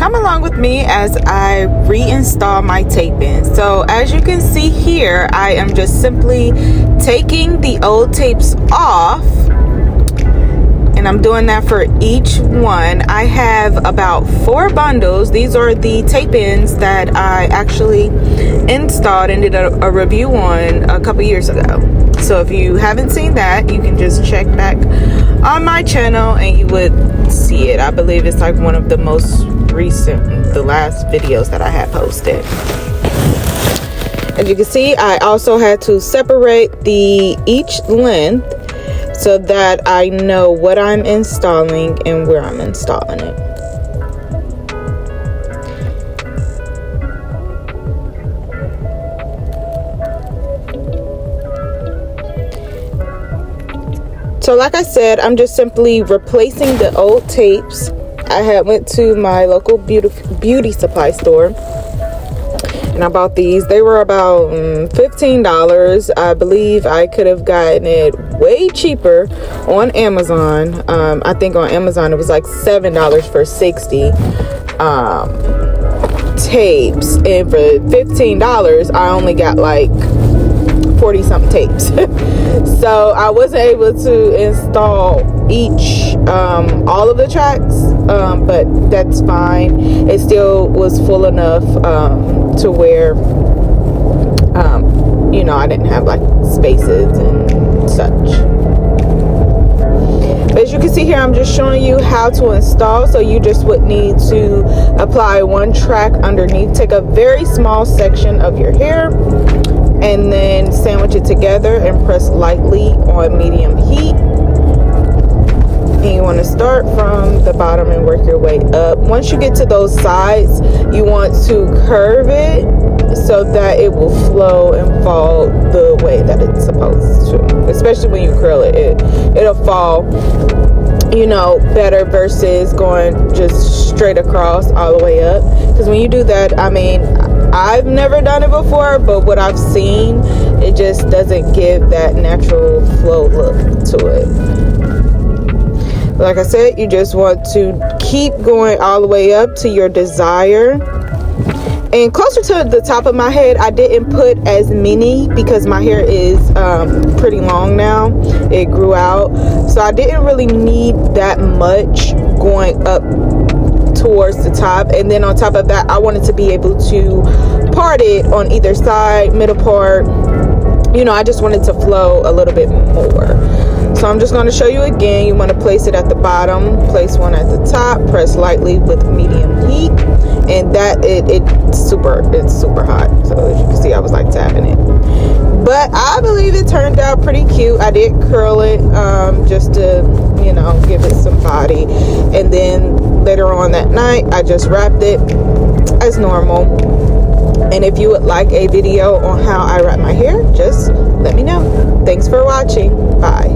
come along with me as I reinstall my tape-in. So as you can see here, I am just simply taking the old tapes off, and I'm doing that for each one. I have about 4 bundles. These are the tape-ins that I actually installed and did a review on a couple years ago. So if you haven't seen that, you can just check back on my channel and you would see it. I believe it's like one of the most recent, the last videos that I had posted. As you can see, I also had to separate each length so that I know what I'm installing and where I'm installing it. So like I said, I'm just simply replacing the old tapes. I had went to my local beauty supply store and I bought these. They were about $15. I believe I could have gotten it way cheaper on Amazon. I think on Amazon it was like $7 for 60 tapes, and for $15 I only got like 40 something tapes. So I wasn't able to install all of the tracks, but that's fine. It still was full enough to where you know, I didn't have like spaces and such. But as you can see here, I'm just showing you how to install. So you just would need to apply one track underneath, take a very small section of your hair and then sandwich it together and press lightly on medium heat. And you want to start from the bottom and work your way up. Once you get to those sides, you want to curve it so that it will flow and fall the way that it's supposed to. Especially when you curl it, it'll fall, you know, better versus going just straight across all the way up. Because when you do that, I mean, I've never done it before, but what I've seen, it just doesn't give that natural flow look to it. Like I said, you just want to keep going all the way up to your desire. And closer to the top of my head, I didn't put as many because my hair is pretty long now. It grew out. So I didn't really need that much going up towards the top. And then on top of that, I wanted to be able to part it on either side, middle part. You know, I just wanted to flow a little bit more. So I'm just going to show you again. You want to place it at the bottom, place one at the top, press lightly with medium heat, and that it's super hot. So as you can see, I was like tapping it, but I believe it turned out pretty cute. I did curl it just to, you know, give it some body, and then later on that night I just wrapped it as normal. And if you would like a video on how I wrap my hair, just let me know. Thanks for watching. Bye.